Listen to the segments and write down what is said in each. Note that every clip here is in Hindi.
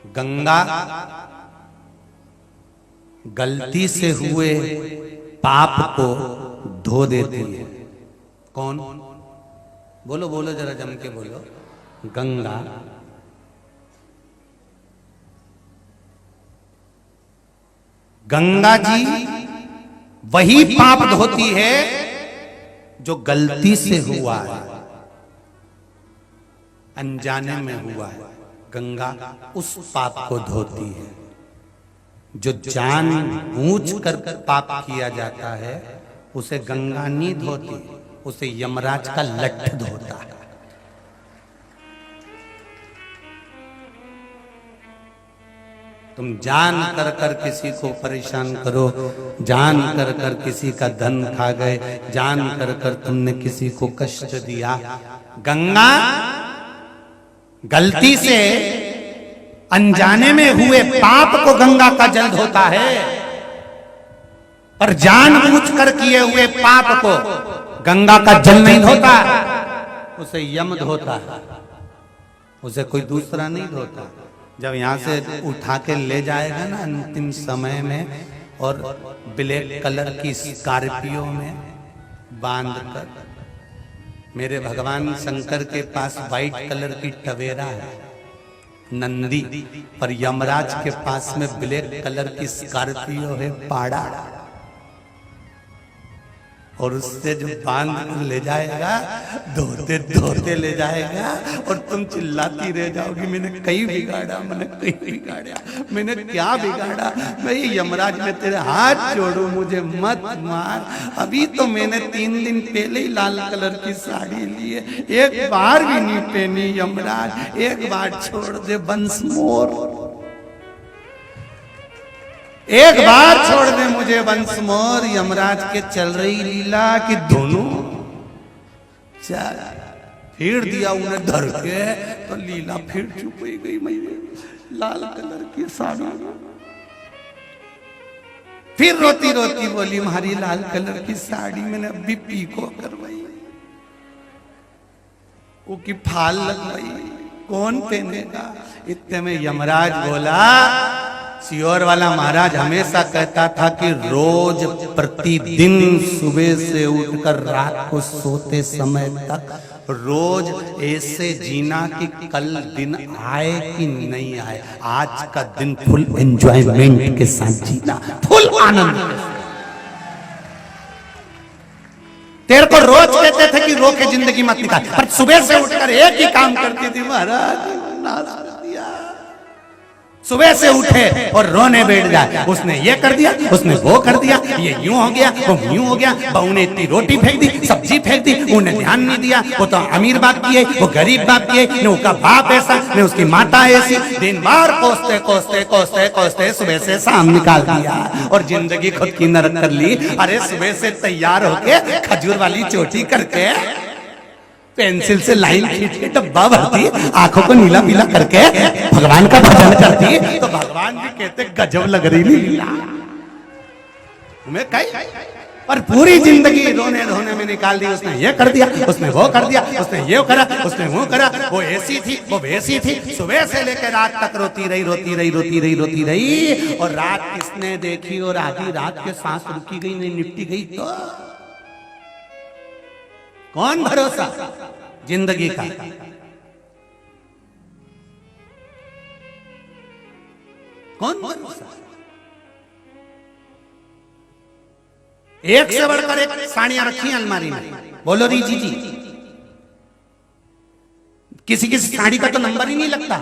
गंगा गलती से हुए पाप को धो देती है। कौन? बोलो बोलो जरा जम के बोलो। गंगा गंगा जी वही पाप धोती है जो गलती से हुआ है, अनजाने में हुआ है। गंगा उस पाप को धोती है। जो जानबूझ कर पाप किया जाता है उसे गंगा नहीं धोती, उसे यमराज का लठ धोता है। तुम जान कर कर किसी को परेशान करो, जान कर कर किसी का धन खा गए, जान कर कर तुमने किसी को कष्ट दिया, गंगा गलती से अनजाने में हुए पाप को गंगा का जल धोता है, पर जानबूझ कर किए हुए पाप को गंगा का जल नहीं धोता, उसे यम धोता है, उसे कोई दूसरा नहीं धोता। जब यहां से उठा के ले जाएगा ना अंतिम समय में, और ब्लैक कलर की स्कॉर्पियो में बांध कर, मेरे भगवान शंकर के पास व्हाइट कलर की टवेरा है नंदी, पर यमराज के पास में ब्लैक कलर की स्कॉर्पियो है पाड़ा, और उससे जो बांध कर ले जाएगा धोते धोते ले जाएगा, और तुम चिल्लाती रह जाओगी मैंने कहीं बिगाड़ा, मैंने कहीं बिगाड़ा, मैंने क्या बिगाड़ा। मैं यमराज में तेरे हाथ जोड़ू, मुझे मत मार। अभी तो मैंने 3 दिन पहले ही लाल कलर की साड़ी ली है, एक बार भी नहीं पहनी यमराज, एक बार छोड़ दे बंस मोर, एक बार छोड़ दे मुझे वंश मोर। यमराज के चल रही लीला कि दोनों चल फिर दिया उन्हें धर के, तो लीला फिर चुप हो गई। मैं लाल कलर की साड़ी, फिर रोती रोती बोली हमारी लाल कलर की साड़ी मैंने अभी पीको करवाई, वो की फाल लगवाई, कौन पहनेगा। इतने में यमराज बोला, सियोर वाला महाराज हमेशा कहता था कि रोज प्रतिदिन सुबह से उठकर रात को सोते समय तक रोज ऐसे जीना कि कल दिन आए कि नहीं आए, आज का दिन फुल एंजॉयमेंट के साथ जीना, फुल आनंद। तेरे को रोज कहते थे कि रो के जिंदगी मत निकाल, पर सुबह से उठकर एक ही काम करती थी महाराज, सुबह से उठे और रोने बैठ जाए, उसने ये कर दिया, उसने वो कर दिया, ये यूं हो गया, वो यूं हो गया, बहू ने इतनी रोटी फेंक दी, सब्जी फेंक दी, उन्हें ध्यान नहीं दिया, वो तो अमीर बाप की है, वो गरीब बाप की है, ने उसका बाप ऐसा, ने उसकी माता ऐसी। दिन भर कोसते कोसते कोसते कोसते सुबह से शाम निकाल दिया और जिंदगी खुद की नरक कर ली। अरे सुबह से तैयार होके खजूर वाली चोटी करके, पेंसिल से लाइन खींच के डब्बा भरती, आंखों को नीला पीला करके भगवान का भजन करती, तो भगवान भी कहते गजब लग रही लीला तुम्हें कहीं। पर पूरी जिंदगी रोने धोने में निकाल दी, उसने ये कर दिया, उसने वो कर दिया, उसने ये करा, उसने वो करा, वो ऐसी थी, वो वैसी थी, सुबह से लेकर रात तक रोती रही रोती रही रोती रही रोती रही। और रात किसने देखी, और आधी रात के सांस रुकी गई नहीं निपटी गई, तो कौन भरोसा जिंदगी का। कौन भरोसा। एक से बढ़कर एक साड़ियां रखी हैं अलमारी में, बोलो री जी, किसी किसी साड़ी का तो नंबर ही नहीं लगता,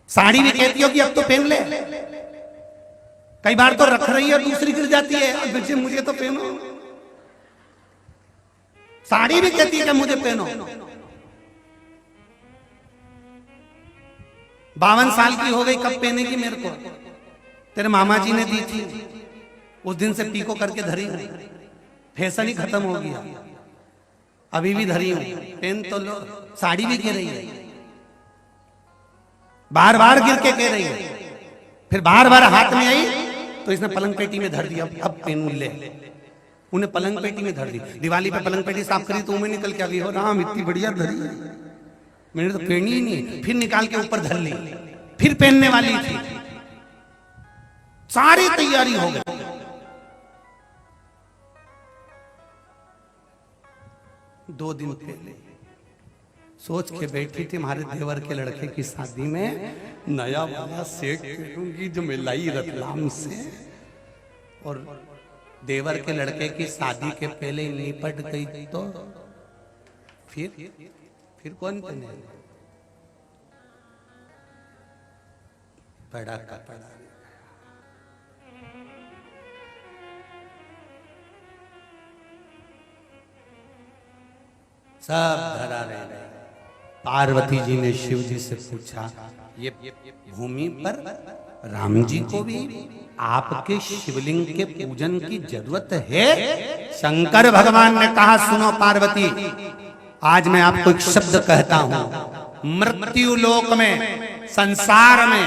साड़ी भी कहती हो कि अब तो पहन ले, कई बार तो रख रही है दूसरी गिर जाती है, मुझे तो पहनो। साड़ी भी कहती है कि मुझे पहनो। 52 साल की हो गई, कब पहनेगी मेरे को, तेरे मामा जी ने दी थी, उस दिन से पीको करके धरी हूं, फैशन ही खत्म हो गया, अभी भी धरी हूं, पहन तो लो। साड़ी भी कह रही है, बार बार गिर के कह रही है, फिर बार बार हाथ में आई तो इसने पलंग पेटी में धर दिया, अब पहनू ले, उन्हें पलंग पेटी में धर दी। दिवाली पे पलंग पेटी साफ करी तो उन्हें निकल के आ गई, हो राम इतनी बढ़िया धरी, मैंने तो पहनी ही नहीं, फिर निकाल के ऊपर धर ली, फिर पहनने वाली थी, सारी तैयारी हो गई। दो दिन पहले सोच के बैठी थी हमारे देवर के लड़के की शादी में नया वाला सेट पहनूंगी जो मैं लाई रतलाम से, और देवर के लड़के की शादी के पहले ही निपट गई तो फिर कौन पहने? पड़ा का पड़ा। सब धरा रहे। पार्वती जी ने शिव जी से पूछा, ये भूमि पर राम जी को भी आपके शिवलिंग के पूजन की जरूरत है? शंकर भगवान ने कहा, सुनो पार्वती, आज मैं आपको एक शब्द कहता हूं, मृत्यु लोक में, संसार में,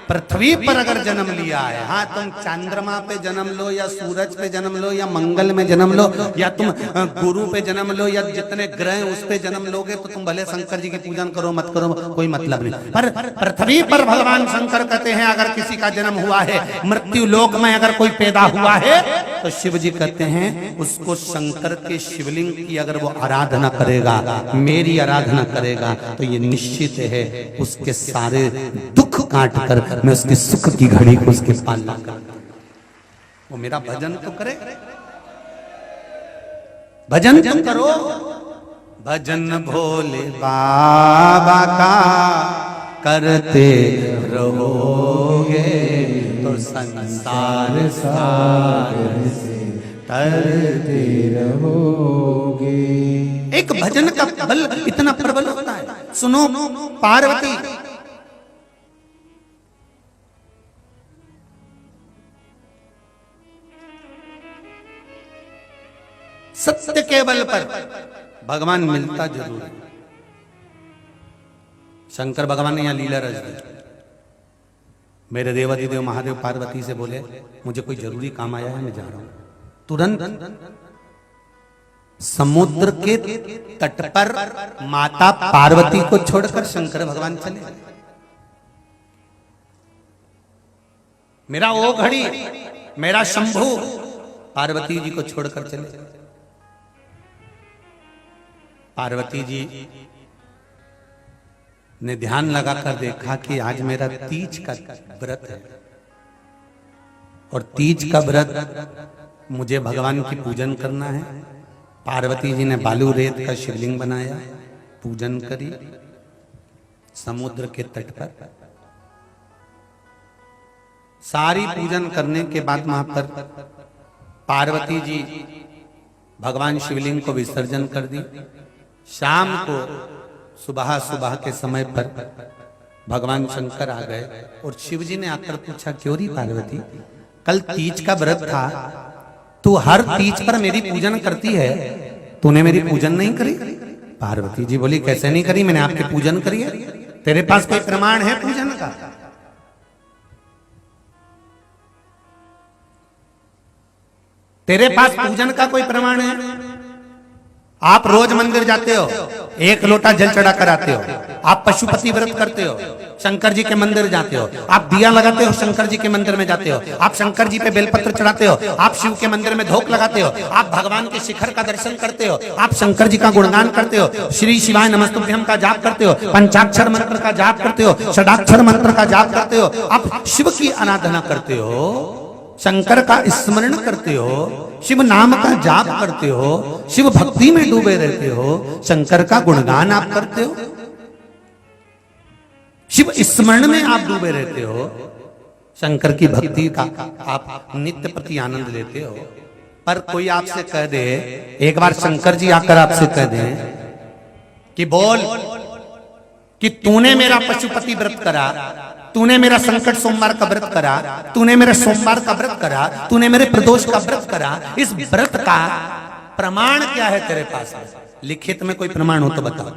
पृथ्वी पर अगर जन्म लिया है, हाँ तुम चंद्रमा पे जन्म लो या सूरज पे जन्म लो या मंगल में जन्म लो या तुम गुरु पे जन्म लो या जितने ग्रह उस पे जन्म लोगे तो तुम भले शंकर जी की पूजन करो मत करो कोई मतलब नहीं, पर पृथ्वी पर भगवान शंकर कहते हैं अगर किसी का जन्म हुआ है, मृत्यु लोक में अगर कोई पैदा हुआ है तो शिव जी कहते हैं उसको शंकर के शिवलिंग की अगर वो आराधना करेगा, मेरी आराधना करेगा, तो ये निश्चित है उसके सारे दुख काट कर मैं उसके सुख की घड़ी को उसके पालना करता हूं। वो मेरा भजन तो करे, भजन तुम करो, भजन भोले बाबा का करते रहोगे तो संसार सागर से तरते रहोगे। एक भजन का बल इतना प्रबल होता है। सुनो पार्वती, सत्य के बल पर भगवान मिलता जरूर है। शंकर भगवान ने यहां लीला रच दी। मेरे देवाधिदेव महादेव पार्वती से बोले मुझे कोई जरूरी काम आया है, मैं जा रहा हूं। तुरंत समुद्र के तट पर माता पार्वती को छोड़कर शंकर भगवान चले। मेरा ओ घड़ी, मेरा शंभू पार्वती जी को छोड़कर चले। पार्वती जी ने ध्यान लगाकर देखा कि आज मेरा तीज का व्रत है और तीज का व्रत मुझे भगवान की पूजन करना है। पार्वती जी ने बालू रेत का शिवलिंग बनाया, पूजन करी समुद्र के तट पर। सारी पूजन करने के बाद वहां पर पार्वती जी भगवान शिवलिंग को विसर्जन कर दी। शाम को सुबह सुबह के समय पर भगवान शंकर आ गए और शिव जी ने आकर पूछा, क्यों री पार्वती, कल तीज का व्रत था, तू हर तीज पर मेरी पूजन करती है, तूने मेरी पूजन नहीं करी? पार्वती जी बोली, कैसे नहीं करी, मैंने आपकी पूजन करी है। तेरे पास कोई प्रमाण है पूजन का? तेरे पास पूजन का कोई प्रमाण है? आप रोज मंदिर जाते हो, एक लोटा जल चढ़ा कर आते हो, आप पशुपति व्रत करते हो, शंकर जी के मंदिर जाते हो, आप दिया लगाते हो, शंकर जी के मंदिर में जाते हो, आप शंकर जी पे बेलपत्र चढ़ाते हो, आप शिव के मंदिर में धोख लगाते हो, आप भगवान के शिखर का दर्शन करते हो, आप शंकर जी का गुणगान करते हो, श्री शिवाय नमस्तुभ्यम का जाप करते हो, पंचाक्षर मंत्र का जाप करते हो, षडाक्षर मंत्र का जाप करते हो, आप शिव की आराधना करते हो, शंकर का स्मरण करते हो, शिव नाम का जाप करते हो, शिव भक्ति में डूबे रहते हो, शंकर का गुणगान आप करते हो, शिव स्मरण में आप डूबे रहते हो, शंकर की भक्ति का आप नित्य प्रति आनंद लेते हो। पर कोई आपसे कह दे, एक बार शंकर जी आकर आपसे कह दे कि बोल कि तूने मेरा पशुपति व्रत करा, तूने मेरा संकट सोमवार का व्रत करा, तूने मेरा सोमवार का व्रत करा, तूने मेरे प्रदोष का व्रत करा, इस व्रत का प्रमाण क्या है तेरे पास? लिखित में कोई प्रमाण हो तो बताओ।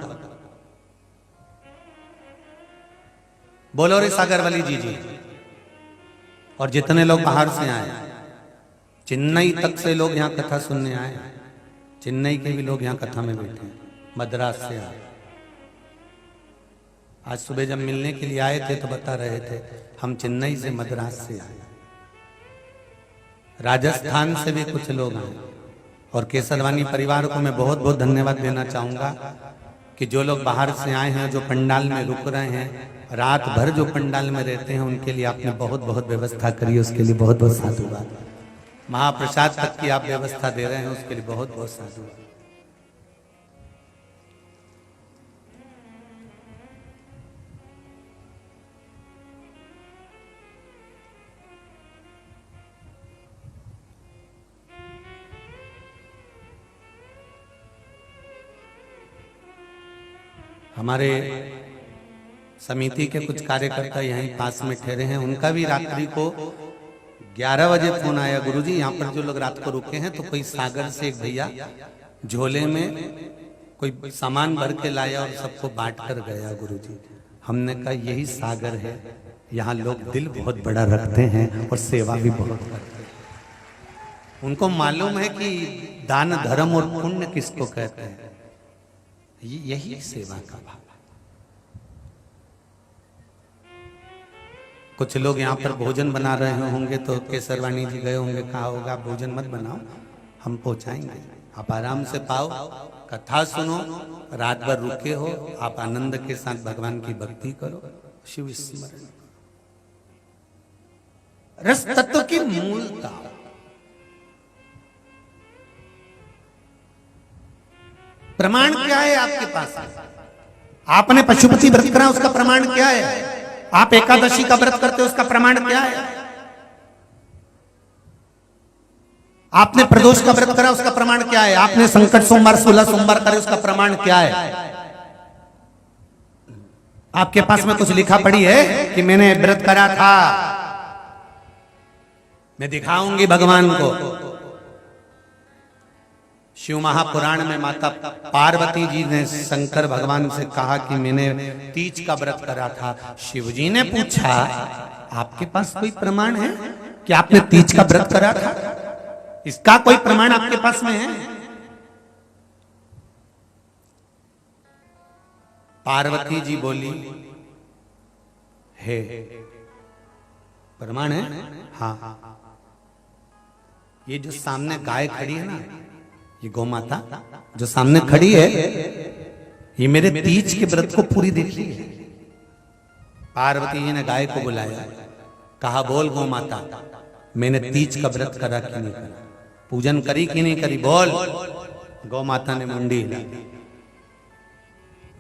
बोलो रे सागरवली जी और जितने लोग बाहर से आए, चेन्नई तक से लोग यहाँ कथा सुनने आए, चेन्नई के भी लोग यहाँ कथा में बैठे हैं, मद्रास से आए, आज सुबह जब मिलने के लिए आए थे तो बता रहे थे हम चेन्नई से, मद्रास से आए, राजस्थान से भी कुछ लोग आए। और केसरवानी परिवार को मैं बहुत बहुत धन्यवाद देना चाहूंगा कि जो लोग बाहर से आए हैं, जो पंडाल में रुक रहे हैं, रात भर जो पंडाल में रहते हैं, उनके लिए आपने बहुत बहुत व्यवस्था करी, उसके लिए बहुत बहुत साधुवाद। महाप्रसाद तक की आप व्यवस्था दे रहे हैं, उसके लिए बहुत बहुत साधुवाद। हमारे समिति के कुछ कार्यकर्ता यहीं पास में ठहरे हैं, उनका भी रात्रि को 11 बजे फोन आया, गुरुजी यहाँ पर जो लोग रात को रुके हैं तो कोई सागर से एक भैया झोले में कोई सामान भर के लाया और सबको बांट कर गया गुरुजी। हमने कहा यही सागर है, यहाँ लोग दिल बहुत बड़ा रखते हैं और सेवा भी बहुत करते हैं। उनको मालूम है कि दान धर्म और पुण्य किसको कहते हैं, यही सेवा का भाव। कुछ लोग यहाँ पर भोजन बना रहे होंगे तो केसरवानी जी गए होंगे, कहा होगा भोजन मत बनाओ, हम पहुंचाएंगे, आप आराम से पाओ, कथा सुनो, रात भर रुके हो, आप आनंद के साथ भगवान की भक्ति करो, शिव स्मरण। रस तत्व की मूलता, प्रमाण क्या है आपके पास? आपने पशुपति व्रत करा, उसका प्रमाण क्या है? आप एकादशी का व्रत करते हो, उसका प्रमाण क्या है? आपने प्रदोष का व्रत करा, उसका प्रमाण क्या है? आपने संकट सोमवार 16 सोमवार करे, उसका प्रमाण क्या है? आपके पास में कुछ लिखा पड़ी है कि मैंने व्रत करा था, मैं दिखाऊंगी भगवान को। शिव महापुराण में माता पार्वती जी ने शंकर भगवान से कहा कि मैंने तीज का व्रत करा था। शिव जी ने पूछा आपके पास कोई प्रमाण है कि आपने तीज का व्रत करा था? इसका कोई प्रमाण आपके पास में है? पार्वती जी बोली है, प्रमाण है? हाँ, ये जो सामने गाय खड़ी है ना, ये गौ माता जो सामने खड़ी है, ये मेरे तीज के व्रत को पूरी देखी है। पार्वती जी ने गाय को बुलाया, कहा बोल गौ माता, मैंने तीज का व्रत करा कि नहीं करा, पूजन करी कि नहीं करी, बोल। गौ माता ने मुंडी हिला,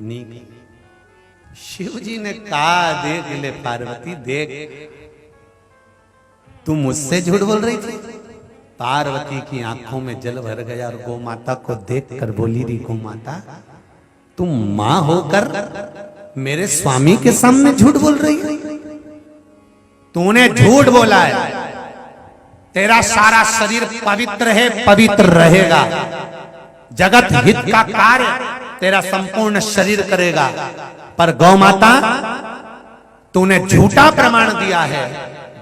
नहीं। शिव जी ने कहा देख ले पार्वती, देख तू मुझसे झूठ बोल रही थी। पार्वती की आंखों में जल भर गया और गौ माता को देखकर बोली, री गौ माता तुम मां होकर मेरे स्वामी के सामने झूठ बोल रही है? तूने झूठ बोला है, तेरा सारा शरीर पवित्र है, पवित्र रहेगा, जगत हित का कार्य तेरा संपूर्ण शरीर करेगा, पर गौ माता तूने झूठा प्रमाण दिया है,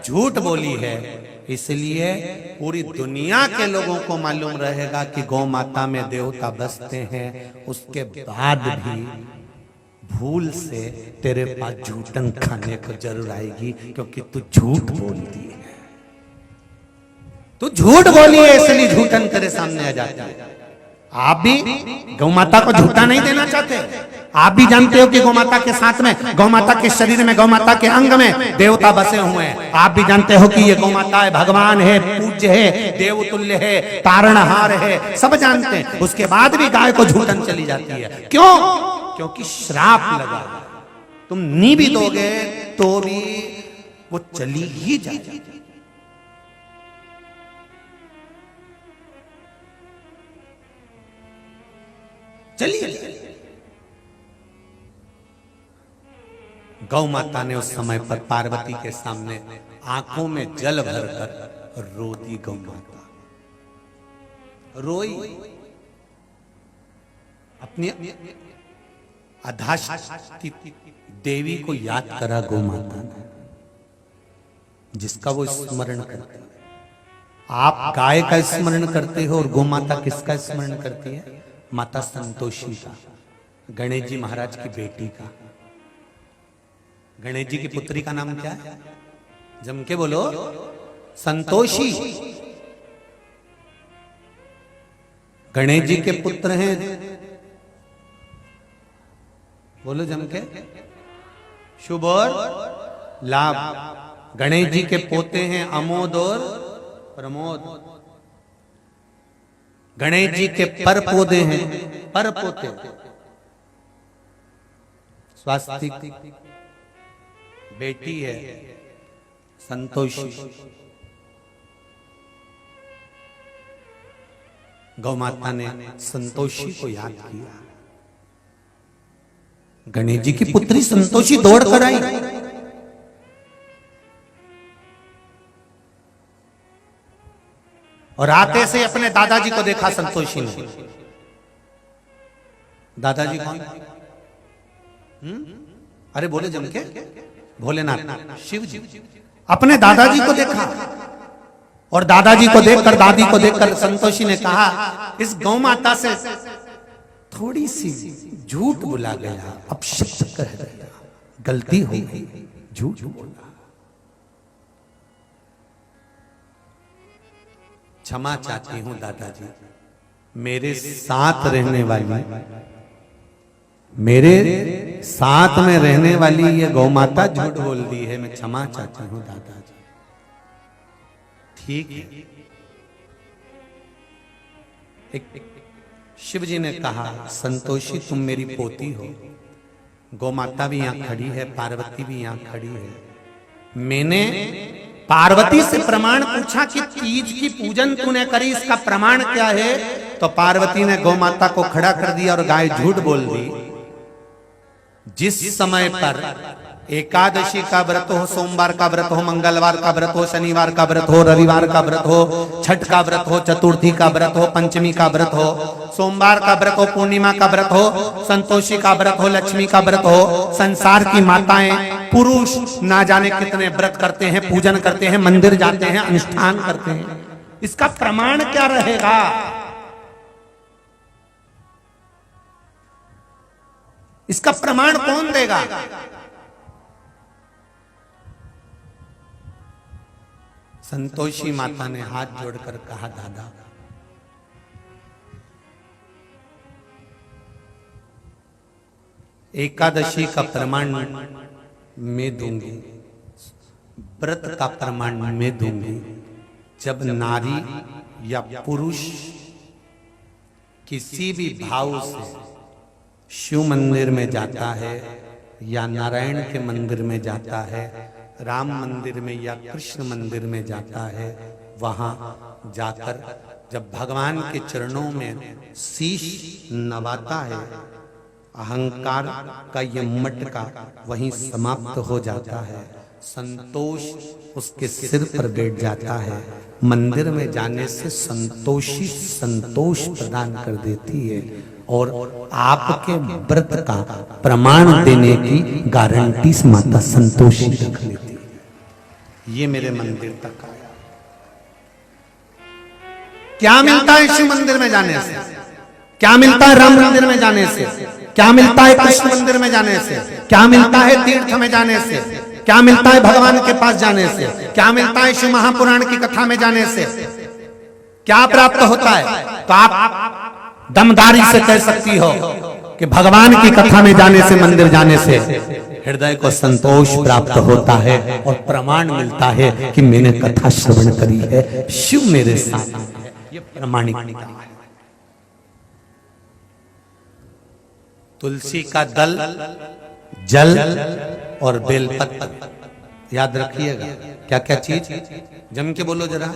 झूठ बोली है। इसलिए पूरी दुनिया के लोगों को मालूम रहेगा कि गौ माता में देवता बसते हैं, उसके बाद भी भूल से तेरे पास झूठन खाने को जरूर आएगी, क्योंकि तू झूठ बोलती है, तू झूठ बोली है, इसलिए झूठन तेरे सामने आ जाती है। आप भी गौ माता को झूठा नहीं देना चाहते? आप भी जानते हो कि गौ माता के साथ में, गौ माता के शरीर में, गौ माता के अंग में देवता बसे हुए हैं। आप भी जानते हो कि ये गौ माता है, भगवान है, पूज्य है, देवतुल्य है, तारणहार है, सब जानते हैं। उसके बाद भी गाय को झूठन चली जाती है, क्यों? क्योंकि श्राप लगा, तुम नी भी दोगे तो भी वो चली ही जाएगी। चलिए, गौ माता ने उस समय पर पार्वती के सामने आंखों में जल भरकर रो दी। गौ माता रोई, अपनी अधाशक्ति देवी को याद करा गौ माता ने, जिसका वो स्मरण करते हैं। आप गाय का स्मरण करते हो और गौ माता किसका स्मरण करती है? माता संतोषी का, गणेश जी महाराज की बेटी का। गणेश जी की पुत्री का नाम क्या है? जम के बोलो। संतोषी। गणेश जी के पुत्र हैं, बोलो जम के, शुभ और लाभ। गणेश जी के पोते हैं अमोद और प्रमोद। गणेश जी के पर पोते हैं, पर पोते स्वास्तिक, बेटी है संतोषी। गौ माता ने संतोषी को याद किया। गणेश जी की पुत्री संतोषी दौड़ कर आई। और आते से अपने दादाजी को देखा संतोषी ने। दादाजी कौन? अरे बोले जम के, भोलेनाथ, शिव जी। अपने दादाजी को देखा और दादाजी को देखकर, दादी को देखकर संतोषी ने कहा, इस गौ माता से थोड़ी सी झूठ बोला गया, अपशब्द कह गया, गलती हो गई, झूठ बोला, क्षमा चाहती हूं दादाजी। मेरे साथ रहने वाली, मेरे साथ में रहने वाली ये गौ माता झूठ बोल दी है, मैं क्षमा चाहती हूं दादाजी। ठीक है। एक शिव जी ने कहा, संतोषी तुम मेरी पोती हो। गौ माता भी यहां खड़ी है, पार्वती भी यहां खड़ी है। मैंने पार्वती से प्रमाण पूछा कि तीज की पूजन तूने करी, इसका प्रमाण क्या है? तो पार्वती ने गौ माता को खड़ा कर दिया और गाय झूठ बोल दी। जिस समय पर एकादशी का व्रत हो, सोमवार का व्रत हो, मंगलवार का व्रत हो, शनिवार का व्रत हो, रविवार का व्रत हो, छठ का व्रत हो, चतुर्थी का व्रत हो, पंचमी का व्रत हो, सोमवार का व्रत हो, पूर्णिमा का व्रत हो, संतोषी का व्रत हो, लक्ष्मी का व्रत हो, संसार की माताएं, पुरुष ना जाने कितने व्रत करते हैं, पूजन करते हैं, मंदिर जाते हैं, अनुष्ठान करते हैं। इसका प्रमाण क्या रहेगा? इसका प्रमाण कौन देगा? संतोषी माता ने हाथ जोड़कर कहा, दादा एकादशी का प्रमाण मैं दूंगी, व्रत का प्रमाण मैं दूंगी। जब नारी या पुरुष किसी भी भाव से शिव मंदिर में जाता है या नारायण के मंदिर में जाता है, राम मंदिर में या कृष्ण मंदिर में जाता है, वहां जाकर जब भगवान के चरणों में शीश नवाता है, अहंकार का ये मटका वहीं समाप्त हो जाता है। संतोष उसके सिर पर बैठ जाता है। मंदिर में जाने से संतोषी संतोष प्रदान कर देती है और आपके व्रत का प्रमाण देने की गारंटी माता संतोषी रख लेती है। ये मेरे मंदिर तक आया। क्या मिलता है शिव मंदिर में जाने से? क्या मिलता है राम मंदिर में जाने से? क्या मिलता है कृष्ण मंदिर में जाने से? क्या मिलता है तीर्थ में जाने से? क्या मिलता है भगवान के पास जाने से? क्या मिलता है शिव महापुराण की कथा में जाने से? क्या प्राप्त होता है? तो आप दमदारी से कह सकती हो कि भगवान की कथा में जाने से, मंदिर जाने से हृदय को संतोष प्राप्त होता है और प्रमाण मिलता है कि मैंने कथा श्रवण करी है, शिव मेरे साथ है। ये प्रमाणिकता है। तुलसी का दल, जल और बेलपत्र, याद रखिएगा। क्या क्या चीज? जम के बोलो जरा।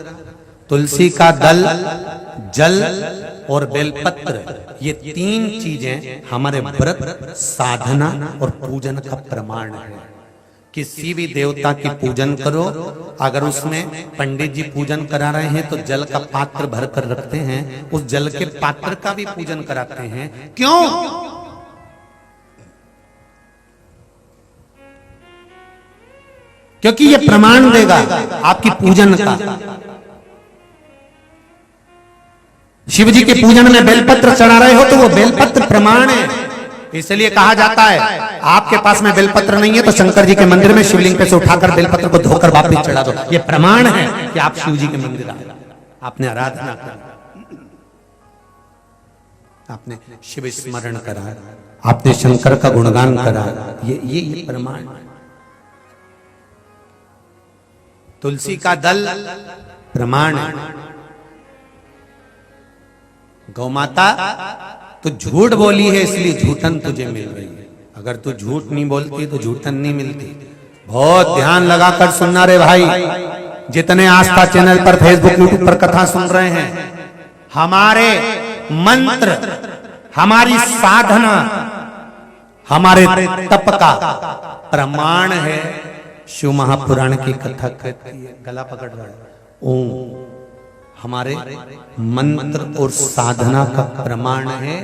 तुलसी का दल, जल और बेलपत्र, ये तीन चीजें हमारे व्रत, साधना और पूजन का प्रमाण है। किसी भी देवता की पूजन करो, अगर उसमें पंडित जी पूजन करा रहे हैं तो जल का पात्र भर कर रखते हैं, उस जल के पात्र का भी पूजन कराते हैं। क्यों? क्योंकि ये प्रमाण देगा आपकी पूजन का। शिव जी के पूजन में बेलपत्र चढ़ा रहे हो तो वो बेलपत्र प्रमाण है। इसलिए कहा जाता है आपके पास में बेलपत्र नहीं है तो शंकर जी के मंदिर में शिवलिंग पे से उठाकर बेलपत्र को धोकर वापस चढ़ा दो। ये प्रमाण है कि आप शिव जी के मंदिर आए, आपने आराधना करी, आपने शिव स्मरण करा, आपने शंकर का गुणगान करा। ये प्रमाण है। तुलसी का दल प्रमाण है। गौ माता तो झूठ बोली है इसलिए झूठन तुझे मिल रही है। अगर तू झूठ नहीं बोलती तो झूठन नहीं मिलती। बहुत ध्यान लगाकर सुनना रे भाई, जितने आस्था चैनल पर फेसबुक यूट्यूब पर कथा सुन रहे हैं, हमारे मंत्र, हमारी साधना, हमारे तप का प्रमाण है। शिव महापुराण की कथा कहती है, गला पकड़ रहा है, ओम हमारे मंत्र और साधना का प्रमाण है।